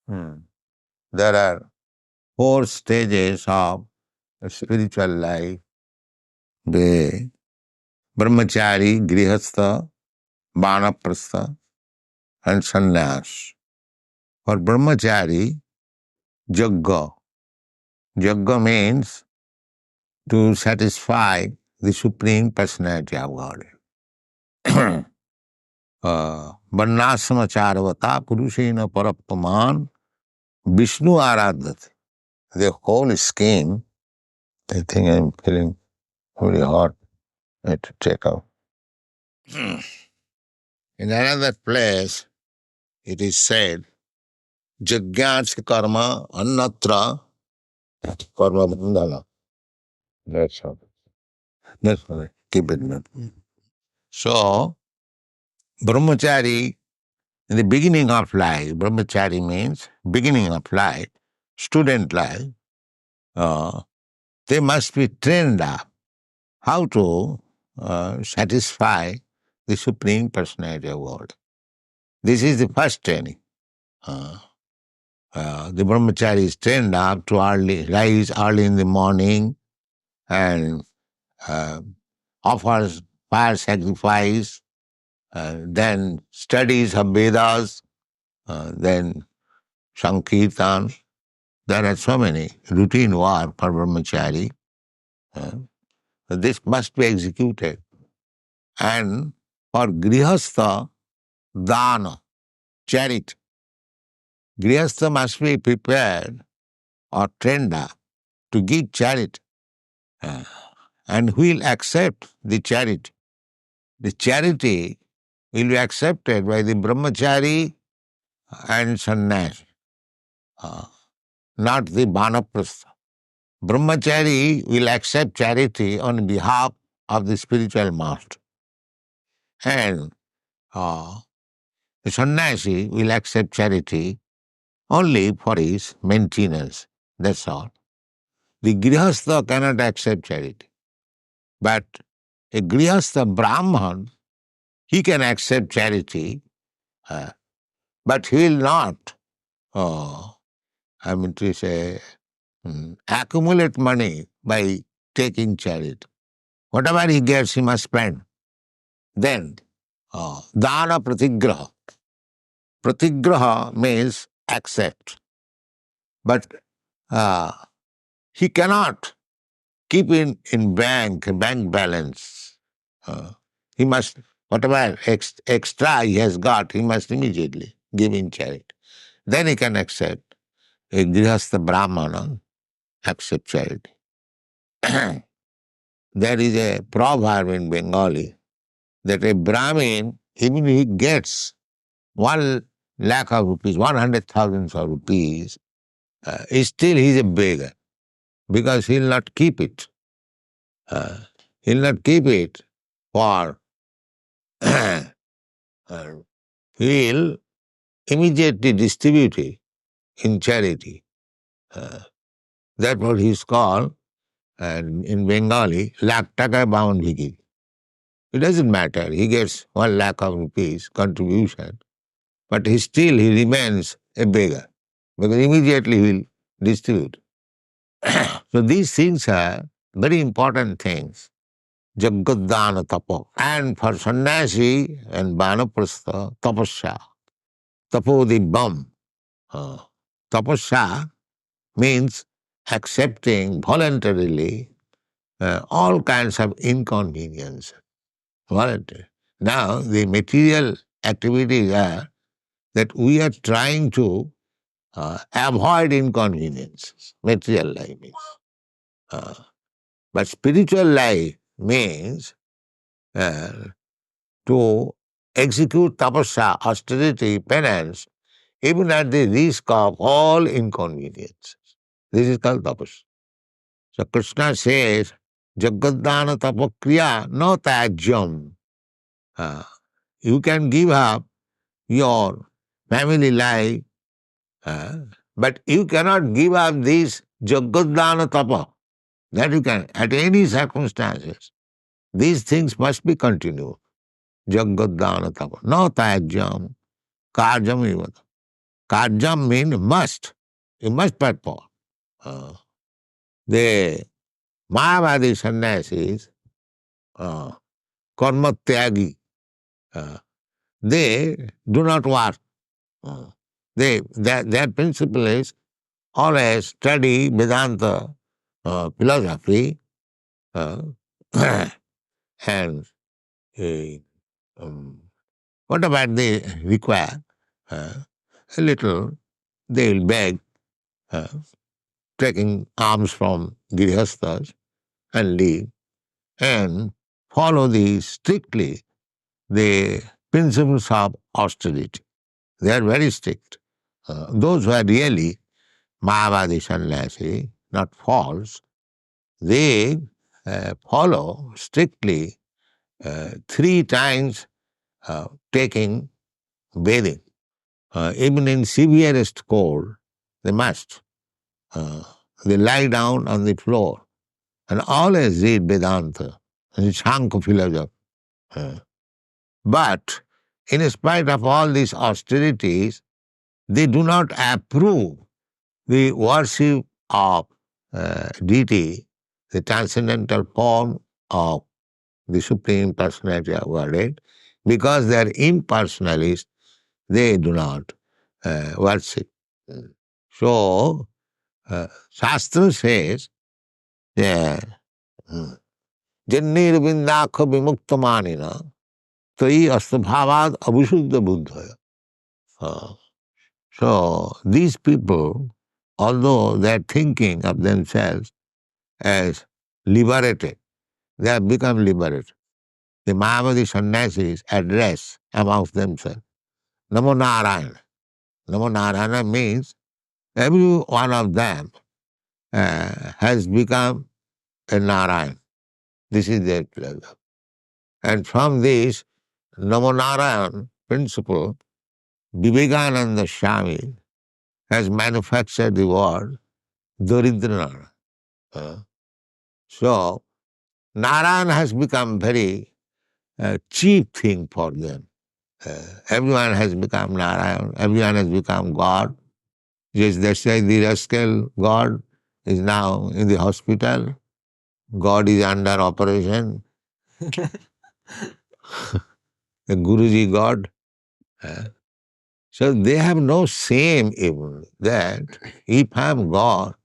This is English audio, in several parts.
Hmm. There are four stages of spiritual life. The brahmachari, grihastha, vanaprastha, and sannyas. For brahmachari, yajna. Yajna means to satisfy the Supreme Personality of God. Varnasramacharvata purushena parappaman Vishnu aradhati. The whole scheme, I think I'm feeling very hot. I have to take out. In another place, it is said, Jagyach karma annatra karma bandhana. That's all. That's all. Keep it. So, brahmachari, in the beginning of life, brahmachari means beginning of life, student life, they must be trained up how to satisfy the Supreme Personality of God. This is the first training. The brahmachari is trained up to rise early in the morning and offers fire sacrifice, then studies of Vedas, then Sankirtan. There are so many routine work for brahmachari. This must be executed. And for grihastha, dana, charity. Grihastha must be prepared or trained up to give charity. And who will accept the charity? The charity will be accepted by the brahmachari and sannyasi, not the vanaprastha. Brahmachari will accept charity on behalf of the spiritual master. And the sannyasi will accept charity only for his maintenance. That's all. The grihastha cannot accept charity. But a grihastha Brahman, he can accept charity, but he will not, to say, accumulate money by taking charity. Whatever he gets, he must spend. Then, dana pratigraha. Pratigraha means accept. But he cannot keep in bank balance. He must, whatever extra he has got, he must immediately give in charity. Then he can accept. A grihastha brahmana accept charity. There is a proverb in Bengali that a Brahmin, even he gets 1 lakh of rupees, 100,000 of rupees, still he is a beggar because he'll not keep it. He'll not keep it for he'll immediately distribute it in charity. That's what he's called, and in Bengali, lakh taka bound bhigi. It doesn't matter. He gets 1 lakh of rupees contribution, but he remains a beggar because immediately he will distribute. So these things are very important things. Jagadana tapo. And for sannyasi and vanaprastha, tapasya. Tapo the bum. Tapasya means accepting voluntarily all kinds of inconvenience. Voluntary. Now, the material activities are that we are trying to avoid inconveniences. Material life means. But spiritual life means uh, to execute tapasya, austerity, penance, even at the risk of all inconveniences. This is called tapasya. So Krishna says, Jagadana tapakriya no tajyam. You can give up your family life, but you cannot give up this Jagadana tapa. That you can, at any circumstances. These things must be continued. Jagadana tapa. No tajyam, karjam ivata. Karjam means must. You must perform. Uh, the Mayavadi sannyasis, uh, karmatyagi, uh, they do not work. Uh, their principle is always study Vedanta philosophy uh, and uh, um, whatever they require, uh, a little, they will beg, uh, taking alms from Girihasthas and leave, and follow strictly the principles of austerity. They are very strict. Those who are really Mayavadi sannyasi, not false, they follow strictly 3 times taking bathing. Even in severest cold, they must. Uh, they lie down on the floor and always read Vedanta and Shankha philosophy. Uh, but in spite of all these austerities, they do not approve the worship of deity, the transcendental form of the Supreme Personality of Godhead, because they are impersonalists, they do not worship. So, Shastra says, yeah, Jannirvindakha vimuktamanina tai astabhavad abhishuddha buddhaya. So, these people, although they are thinking of themselves as liberated, they have become liberated. The Mayavadi sannyasis address amongst themselves Namo Narayana. Namo Narayana means every one of them has become a Narayan. This is their pleasure. And from this Namo Narayan principle, Vivekananda Swami has manufactured the word Daridra. So, Narayan has become very cheap thing for them. Everyone has become Narayan, everyone has become God. Yes, that's why the rascal God is now in the hospital. God is under operation. The Guruji God. So they have no shame even that if I am God,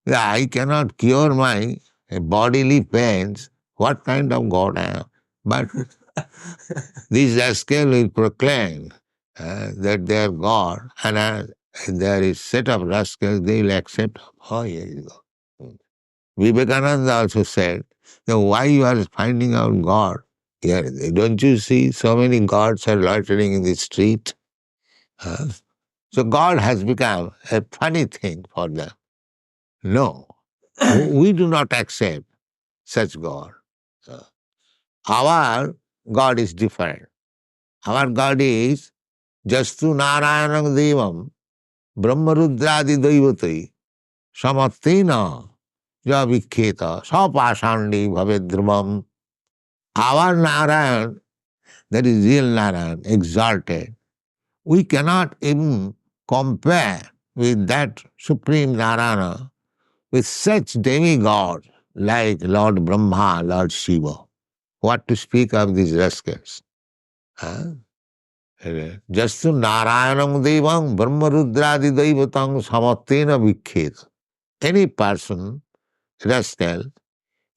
I cannot cure my bodily pains. What kind of God I am? But this rascal will proclaim that they are God, and there is set of rascals, they will accept. Oh, here you go. Vivekananda also said, that why you are finding out God? Here, don't you see so many gods are loitering in the street? Huh? So God has become a funny thing for them. No, we do not accept such God. Our God is different. Our God is Jastu Narayanam Devam Brahmarudradi Daivatai Samatena Javikheta Sapashandi Bhavedrumam. Our Narayan, that is real Narayan, exalted, we cannot even compare with that Supreme Narayana with such demigods like Lord Brahma, Lord Shiva. What to speak of these rascals? Huh? Jastu Narayanam Devam Brahmarudradi Daivatang Samatena Vikhet. Any person, rascal,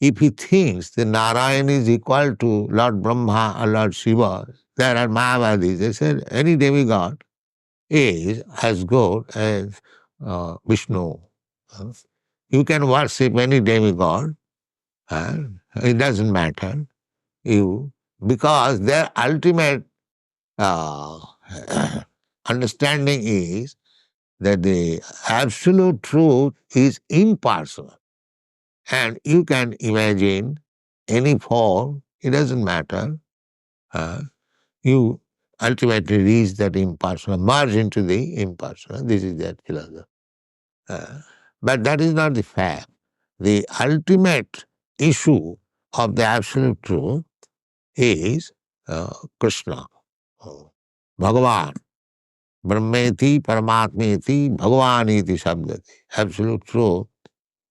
if he thinks that Narayan is equal to Lord Brahma or Lord Shiva, there are Mayavadis, they said any demigod is as good as Vishnu. Uh, You can worship any demigod, it doesn't matter. Because their ultimate uh, understanding is that the absolute truth is impersonal. And you can imagine any form, it doesn't matter. You ultimately reach that impersonal, merge into the impersonal. This is their philosophy. But that is not the fact. The ultimate issue of the absolute truth is Krishna, Bhagavan. Brahmeti, Paramatmeti, Bhagavaniti Sabdati. Absolute truth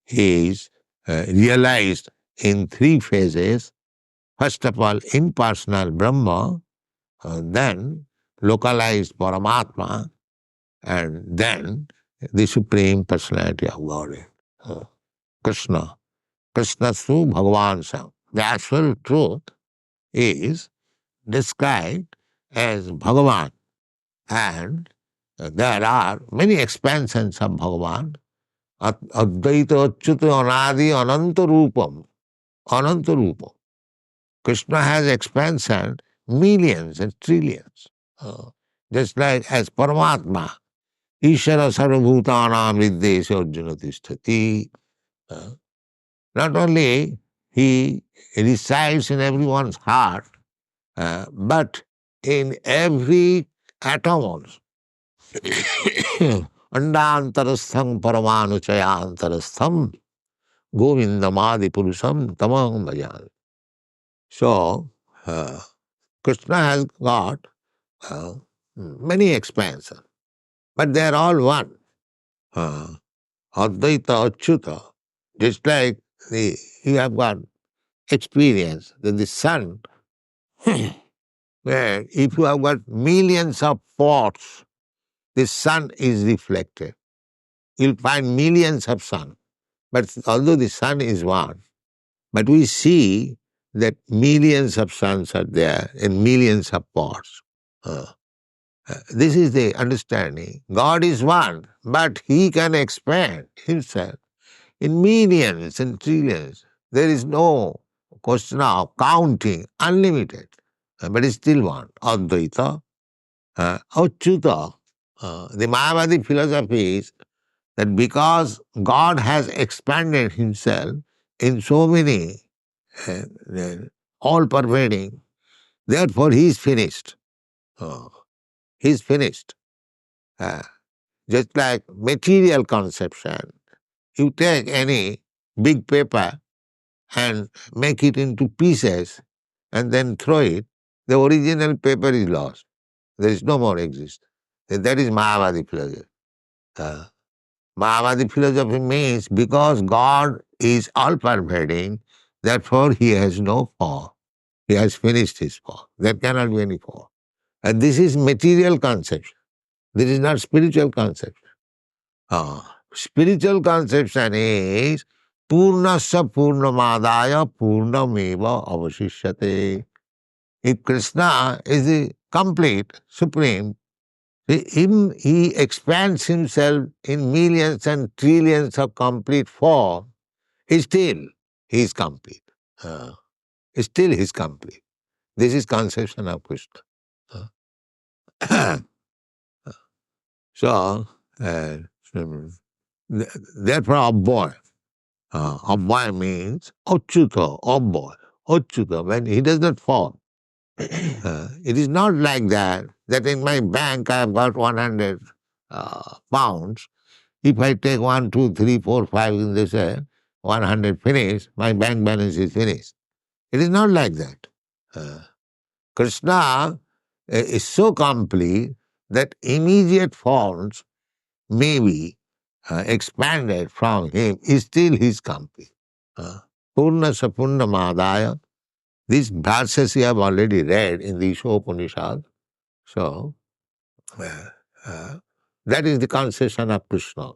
is realized in three phases. First of all, impersonal Brahma, then localized Paramatma, and then the Supreme Personality of Godhead, Krishna. Krishna through Bhagavan Sam. The actual truth is described as Bhagavan, and there are many expansions of Bhagavan. Advaita Achyuta Anadi Ananta Rupam. Ananta Rupam. Krishna has expansion millions and trillions. Uh, just like as Paramatma, Ishara Sarvabhutanam Viddesha Arjuna Tisthati. Uh, Not only he resides in everyone's heart, but in every atom also. Andantarastham paramanuchayantarastham govindamadi purusham tamam bhajan. So, Krishna has got uh, many expansions, but they are all one. Advaita Achyuta, just like you have got experience that the sun, where if you have got millions of pots, the sun is reflected. You'll find millions of sun. But although the sun is one, but we see that millions of suns are there in millions of pots. This is the understanding. God is one, but He can expand Himself in millions and trillions. There is no question of counting, unlimited, but it's still one. Advaita, Achyuta. The Mayavadi philosophy is that because God has expanded Himself in so many, uh, uh, all pervading, therefore He is finished. He is finished. Uh, just like material conception, you take any big paper and make it into pieces and then throw it, the original paper is lost. There is no more exist. That is Mayavadi philosophy. Uh, Mayavadi philosophy means because God is all-pervading, therefore He has no form. He has finished His form. There cannot be any form. And this is material conception. This is not spiritual conception. Spiritual conception is Purnasya Purnamadaya Purnameva Avashishyate. If Krishna is the complete, supreme, he expands himself in millions and trillions of complete form, still he is complete. Uh, Still he is complete. This is conception of Krishna. Uh, so, uh, therefore, a boy. Abhaya means Achyuta, boy. Achyuta, when he does not fall. It is not like that in my bank I have got 100 pounds. If I take 1, 2, 3, 4, 5 in this 100 finish, my bank balance is finished. It is not like that. Krishna is so complete that immediate forms may be expanded from him, still he is complete. Purna Sapurna Madaya. These verses you have already read in the Upanishad. So, uh, uh, that is the conception of Krishna.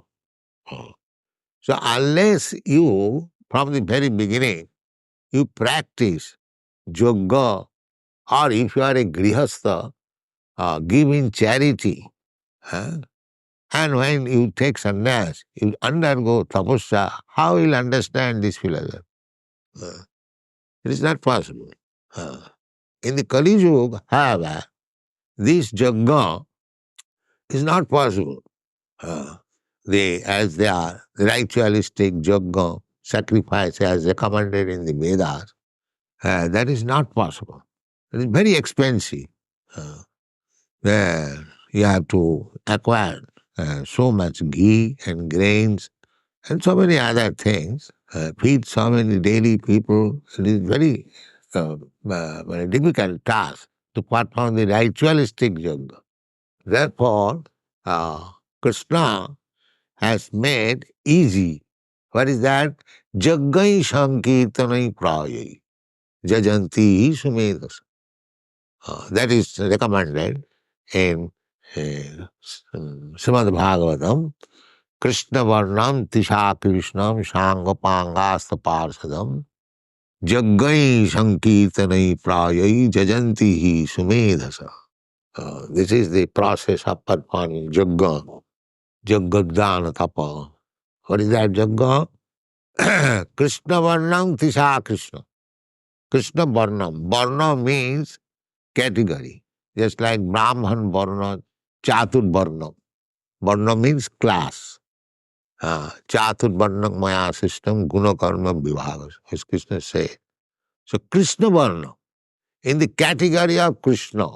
So, unless you, from the very beginning, you practice yoga, or if you are a grihastha, giving charity, and when you take sannyas, you undergo tapasya, how will you understand this philosophy? It is not possible. In the Kali Yuga, however, this yajna is not possible. As they are ritualistic yajna, sacrifice as recommended in the Vedas, that is not possible. It is very expensive. There you have to acquire so much ghee and grains and so many other things, feed so many daily people. It is very difficult task to perform the ritualistic yoga. Therefore, Krishna has made easy. What is that? Jaggai Sankirtanai Prayai. Jajanti Sumedasa. That is recommended in Srimad Bhagavatam. Krishna Varnam Tisha Krishnam Shanga Pangasta Parsadam Jaggai Sankirtanai Prayai Jajanti Sumedasa. This is the process of performing Jagga, Jaggadana Tapa. What is that Jagga? Krishna Varnam Tisha Krishna. Krishna Varnam. Varna means category. Just like Brahman Varna, Chatur Varna. Varna means class. Chatur Varna Maya system, Guna Karma Vibhagas, as Krishna said. So Krishna Varna, in the category of Krishna.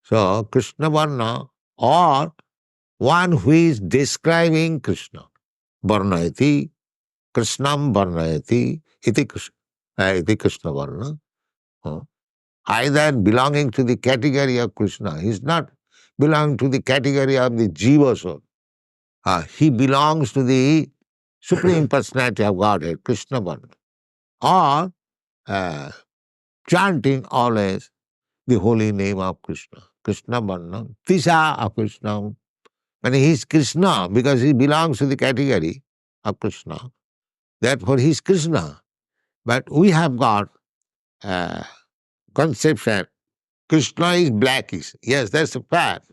So Krishna Varna, or one who is describing Krishna. Varnayati, Krishnam Varnayati, iti Krishna Varna. Either belonging to the category of Krishna, he is not belonging to the category of the Jiva soul. He belongs to the Supreme Personality of Godhead, Krishna Varna. Or chanting always the holy name of Krishna, Krishna Varna, Tisha of Krishna. When he is Krishna, because he belongs to the category of Krishna, therefore he is Krishna. But we have got conception, Krishna is blackish. Yes, that's a fact.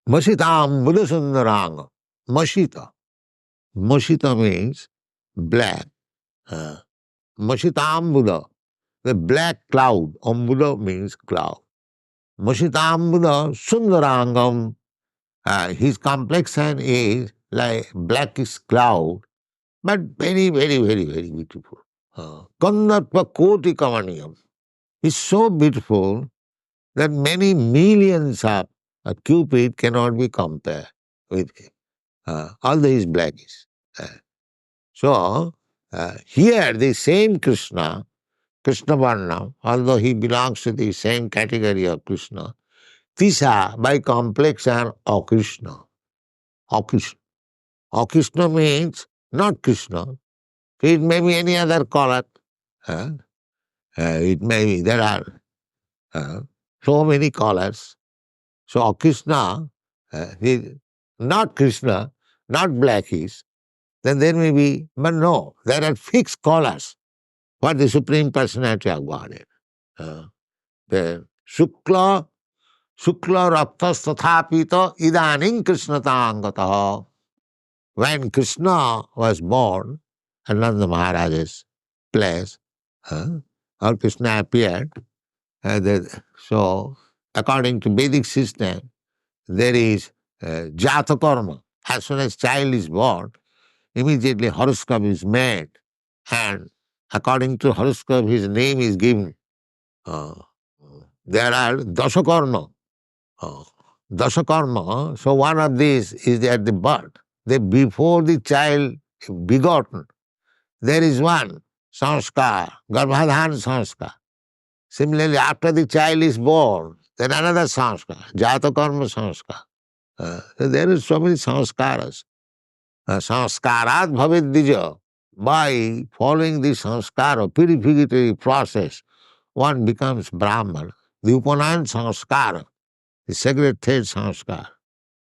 Mashitam Buddhasundaranga. Mashita. Mashita means black. Mashitam Buddha. The black cloud. Ambuddha means cloud. Mashitam Buddha Sundarangam. His complexion is like blackish cloud, but very, very, very, very beautiful. Kandarpa Koti Kavaniyam. He's so beautiful that many millions of Cupid cannot be compared with him. Although he is blackish. So, here the same Krishna, Krishna Varna, although he belongs to the same category of Krishna, Tisha, by complexion, of Krishna. Akrishna. Akrishna means not Krishna. It may be any other color. It may be, there are so many colors. So Krishna, not Krishna, not blackish, then there may be, but no, there are fixed colors for the Supreme Personality of Godhead. The Shukla Raktas Tathapita Idaning Krishnatangataha. When Krishna was born at Nanda Maharaj's place, or Krishna appeared, so according to Vedic system, there is Jata Karma. As soon as child is born, immediately horoscope is made, and according to horoscope, his name is given. There are Dashakarma. Dashakarma, so one of these is at the birth. Before the child begotten, there is one sanskar, Garbhadhan sanskar. Similarly, after the child is born, then another sanskar, Jatakarma sanskar. So there is so many sanskaras. Sanskarat bhavedija. By following the sanskara, purificatory process, one becomes Brahman. The Upanayan sanskara, the sacred third sanskar.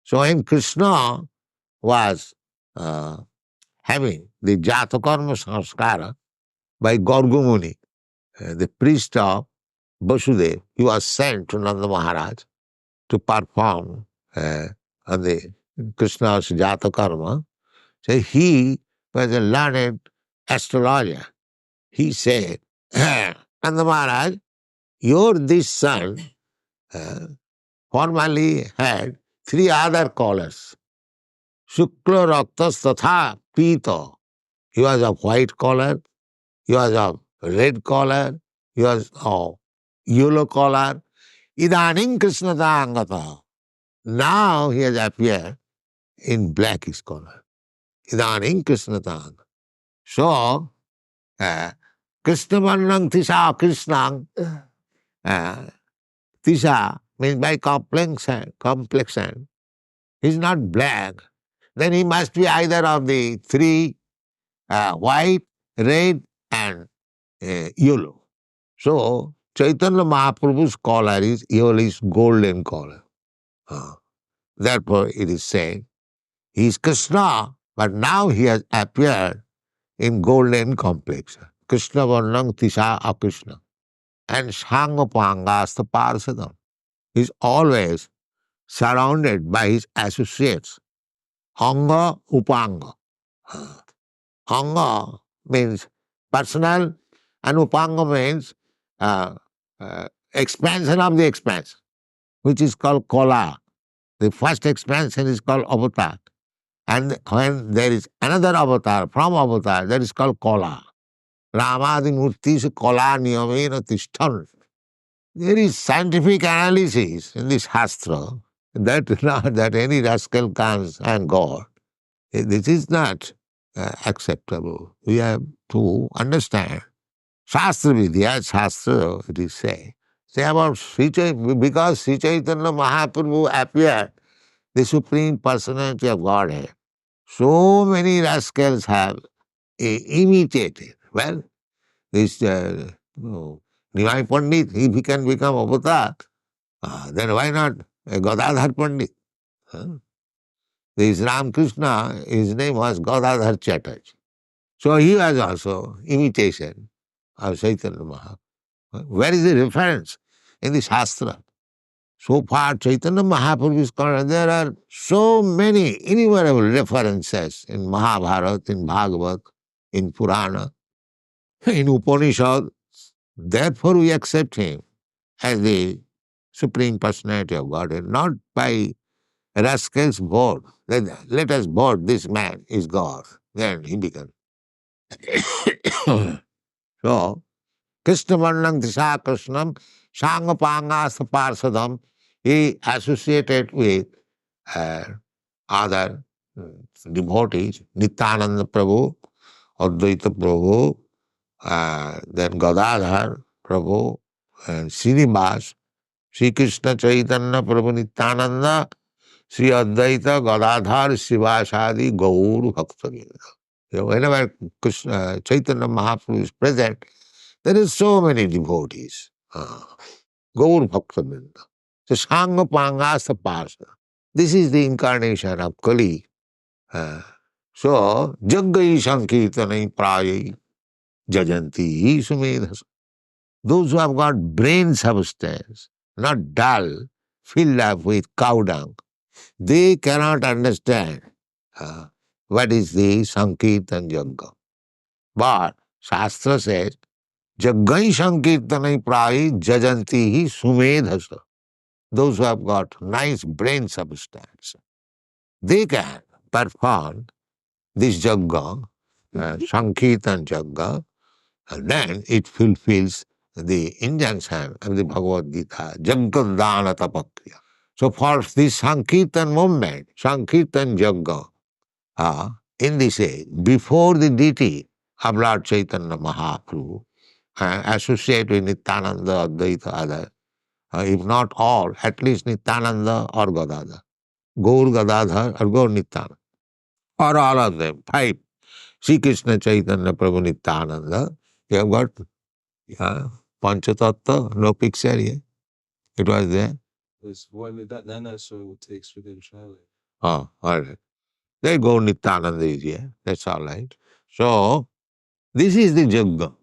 So when Krishna was having the Jatakarma sanskara by Gargumuni, the priest of Vasudev, he was sent to Nanda Maharaj to perform on the Krishna's Jatakarma. So he was a learned astrologer. He said, Nanda Maharaj, your this son formerly had three other colors. Shukla Raktas Tatha Pita. He was of white color, he was of red color, he was of yellow color. Idaning Krishnata Angata. Now he has appeared in blackish color. Idaning Krishnata Angata. So, Krishna Varnang Tisha Krishnang, Tisha means by complexion. He's not black. Then he must be either of the three, white, red, and yellow. So, Chaitanya Mahaprabhu's color is yellowish golden color. Uh, Therefore, it is said, he is Krishna, but now he has appeared in golden complexion. Krishna Varnam Tisha Akrishna. And Shangapangas Parsadam. He is always surrounded by his associates. Anga Upanga. Anga means personal, and Upanga means uh, expansion of the expanse, which is called Kola. The first expansion is called Avatar. And when there is another avatar from avatar, that is called Kola. Ramadi Murti Kola Niyamena Tishtan. There is scientific analysis in this Shastra that not that any rascal comes and God. This is not acceptable. We have to understand. Shastra Vidya, Shastra, it is say about Sri Chaitanya, because Sri Chaitanya Mahaprabhu appeared, the Supreme Personality of Godhead. So many rascals have imitated. Well, this Nimai Pandit, if he can become avatar, then why not a Gadadhar Pandit? Huh? This Ramakrishna, his name was Gadadhar Chatterjee. So he was also imitation of Chaitanya Mahaprabhu. Where is the reference in the Shastra? So far, Chaitanya Mahaprabhu is concerned, there are so many innumerable references in Mahabharata, in Bhagavad, in Purana, in Upanishad. Therefore, we accept him as the Supreme Personality of Godhead, not by rascal's board. Let us board this man is God. Then he becomes. So, Krishna Varnam Disha Krishnam Shangapangas Parsadam, he associated with uh, other devotees, Nityananda Prabhu, Advaita Prabhu, then Gadadhar Prabhu, and Srinivas, Sri Krishna Chaitanya Prabhu Nityananda, Sri Advaita Gadadhar Sivasadi Gaur Bhaktavinda. Whenever Krishna, Chaitanya Mahaprabhu is present, there is so many devotees. Gaur Bhaktavinda. So Sangha Pangasa Parsa. This is the incarnation of Kali. So Jaggai Sankirtanai Prayai Jajanti Sumedhas. Those who have got brain substance, not dull, filled up with cow dung, they cannot understand what is the Sankirtan Jagga. But Shastra says, Jaggai Sankirtanai Prayai Jajanti Sumedhasa. Those who have got nice brain substance, they can perform this Jagga, Sankirtan Jagga, and then it fulfills the injunction of the Bhagavad Gita, Jaggadana Tapakriya. So for this Sankirtan movement, Sankirtan Jagga, in this age, before the deity of Lord Chaitanya Mahaprabhu, associated with Nityananda, Advaita, other, if not all, at least Nityananda or Gadadhar. Gaur Gadadhar or Gaur Nityananda. Or all of them, five. Sri Krishna Chaitanya Prabhu Nityananda. You have got Panchatattva, no picture here. It was there. It's one that Nana so takes within Charlie. Oh, all right. There Gaur Nityananda is here. That's all right. So, this is the Jagga.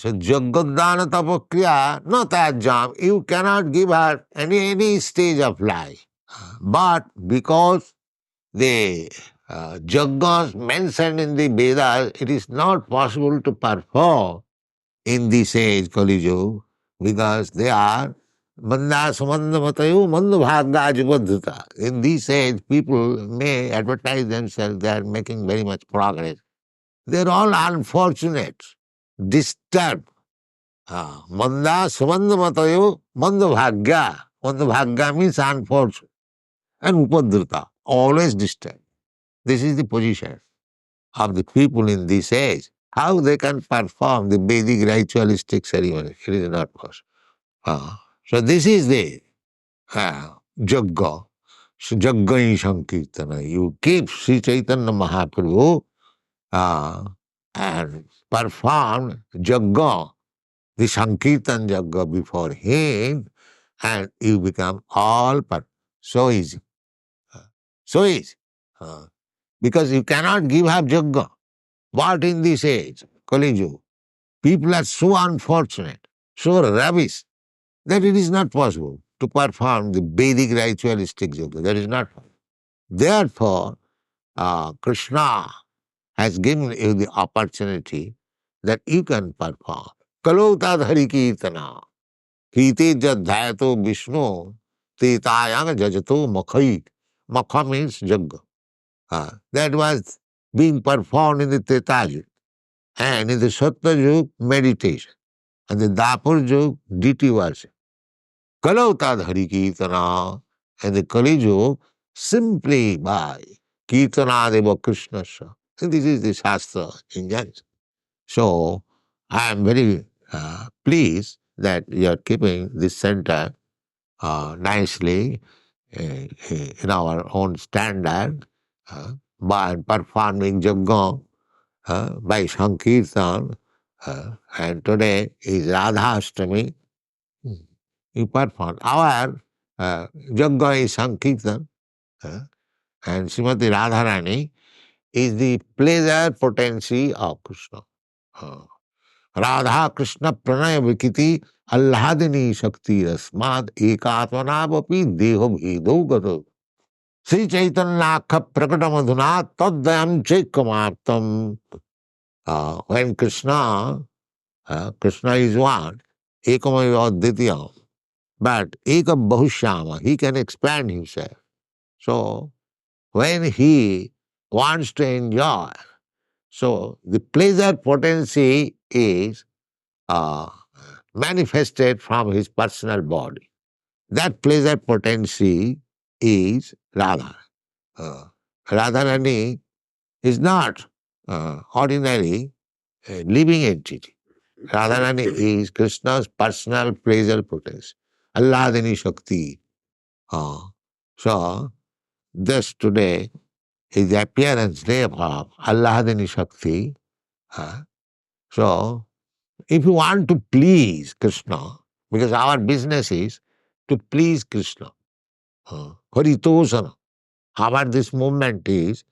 So Jaggadana Tapakriya, not that jam. You cannot give her any stage of life. But because the Jaggas mentioned in the Vedas, it is not possible to perform in this age, Kali Yuga, because they are Manda Samanda Matayu Manda Bhagajubadhuta. In this age, people may advertise themselves, they are making very much progress. They are all unfortunate, disturbed. Manda Samanda Matayu Manda Bhagya. Manda Bhagya means unfortunate. And Upadhuta, always disturbed. This is the position of the people in this age. How they can perform the Vedic ritualistic ceremony? It is not possible. So this is the Jagga. So Jagga Sankirtana. You keep Sri Chaitanya Mahaprabhu and perform Jagga, the Sankirtan Jagga before him, and you become all per. So easy. Uh, So easy. Uh, Because you cannot give up Jagga. What in this age, Kali Yuga? People are so unfortunate, so rubbish, that it is not possible to perform the Vedic ritualistic yoga. That is not possible. Therefore, Krishna has given you the opportunity that you can perform. Kalotad Hari Kirtana. Kite jadhayato Vishnu. Tetayang jajato makhai. Makha means jagga. That was being performed in the Treta Yuga. And in the Satya Yuga, meditation. And the Dapur Yuga, deity worship. Kalautad Hari Kirtana, and the Kali Yuga, simply by Kirtana Deva Krishna. And this is the Shastra in general. So, I am very pleased that you are keeping this center nicely in our own standard by performing Jagga by Sankirtan. And today is Radha Ashtami. You perform. Our Jagga is Sankirtan, and Srimati Radharani is the pleasure potency of Krishna. Uh, Radha Krishna Pranaya Vikiti Allahadini Shakti Rasmad Ekatmanapapi Deho Bhedo Gato. Sri Chaitanya Prakatam Taddayam Chekamartam. When Krishna is one, Ekamaya Aditya, but Ekam Bahushyama, he can expand himself. So, when he wants to enjoy, so the pleasure potency is manifested from his personal body. That pleasure potency is Radha. Radharani is not ordinary living entity. Radharani is Krishna's personal pleasure potency. Allahadini Shakti. So, thus today is the appearance day of Allahadini Shakti. So, if you want to please Krishna, because our business is to please Krishna, Haritosana. Our this movement is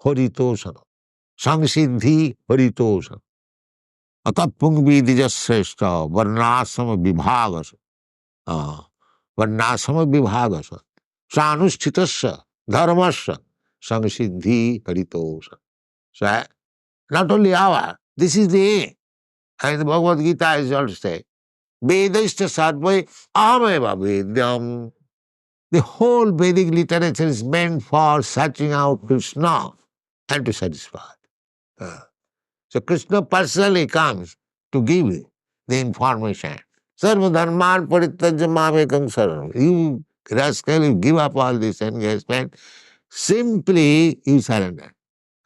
Haritosana. Samsiddhi Haritosana. Atapung Vidijasreshta Varnasama Vibhagasa. Varnasama Vibhagasa. Sanuschitasya Dharmasya Samsiddhi Haritosana. So, not only our, this is the aim. And the Bhagavad Gita is also saying, Vedashta Sarvai Ameva Vedyam. The whole Vedic literature is meant for searching out Krishna and to satisfy. So Krishna personally comes to give you the information. Sarva dharman parityajya mamekam saranam. You rascal, you give up all this engagement, simply you surrender.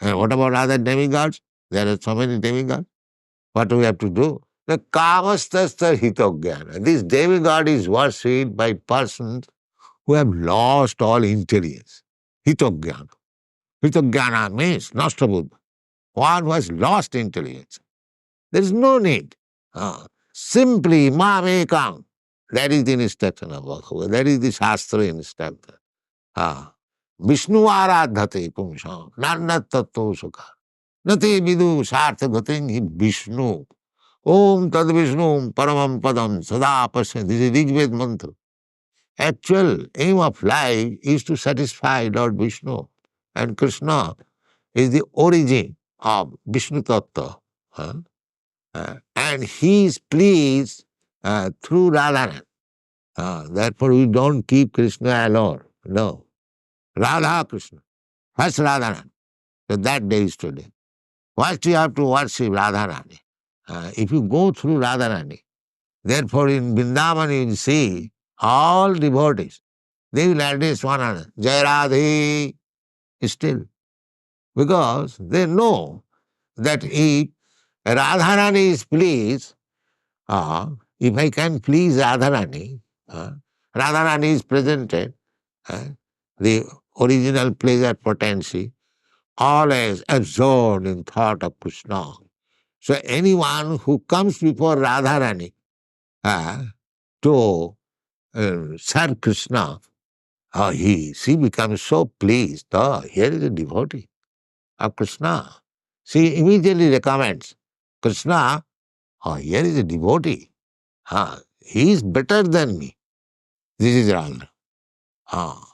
And what about other demigods? There are so many demigods. What do we have to do? The kamastasya hitogyana. This demigod is worshipped by persons who have lost all intelligence. Hitogyana. Hitogyana means nashtabuddha. One who has lost intelligence. There is no need. Simply mamekam. That is the instruction of Bhagavad. That is the Shastra instruction. Vishnu aradhate pumsam. Narnat tattva sukha. Nati vidu sartha gatin Vishnu. Om Tad Vishnu Paramam Padam Sada Pasya. This is Rigved mantra. Actual aim of life is to satisfy Lord Vishnu. And Krishna is the origin of Vishnu Tattva. And he is pleased through Radharani. Therefore, we don't keep Krishna alone. No. Radha Krishna. First Radharani. So that day is today. First you have to worship Radharani. If you go through Radharani, therefore in Vrindavan you will see all devotees, they will address one another. Jai Radhe still. Because they know that if Radharani is pleased, if I can please Radharani, Uh, Radharani is presented, uh, the original pleasure potency, always absorbed in thought of Krishna. So anyone who comes before Radharani to serve Krishna, she becomes so pleased. Oh, here is a devotee of Krishna. She immediately recommends Krishna, oh, here is a devotee. He is better than me. This is Radha. Ah,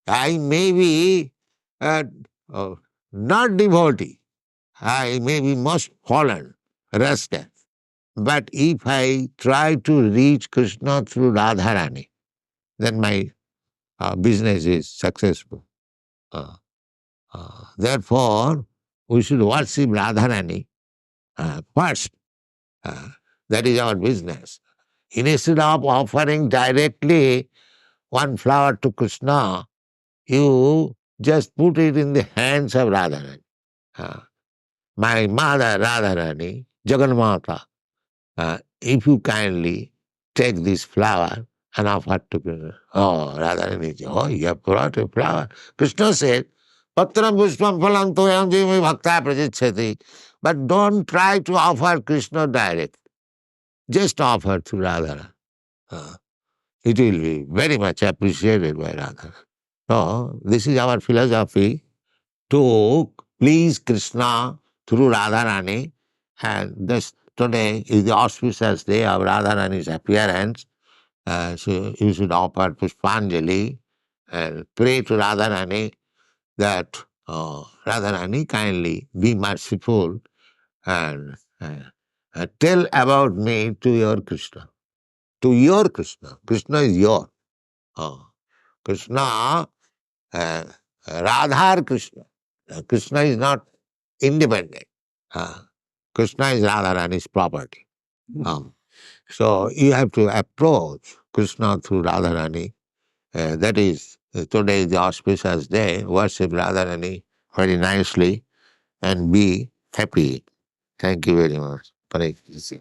I may be uh, uh, not devotee. I may be most fallen, rested. But if I try to reach Krishna through Radharani, then my business is successful. Uh, Therefore, we should worship Radharani first. Uh, that is our business. Instead of offering directly one flower to Krishna, you just put it in the hands of Radharani. Uh, my mother Radharani, Jagannatha, if you kindly take this flower and offer to Krishna. Oh, Radharani, oh, you have brought a flower. Krishna said, Patram pushpam phalam toyam jivami bhakta prajichyati. But don't try to offer Krishna direct. Just offer to Radharani. It will be very much appreciated by Radharani. So, this is our philosophy to please Krishna through Radharani. And this today is the auspicious day of Radharani's appearance. So you should offer Pushpanjali and pray to Radharani that Radharani kindly be merciful and tell about me to your Krishna. To your Krishna. Krishna is your. Uh, Krishna, Radhar Krishna. Krishna is not independent. Uh, Krishna is Radharani's property. So you have to approach Krishna through Radharani. That is, today is the auspicious day. Worship Radharani very nicely and be happy. Thank you very much. Hare Krishna.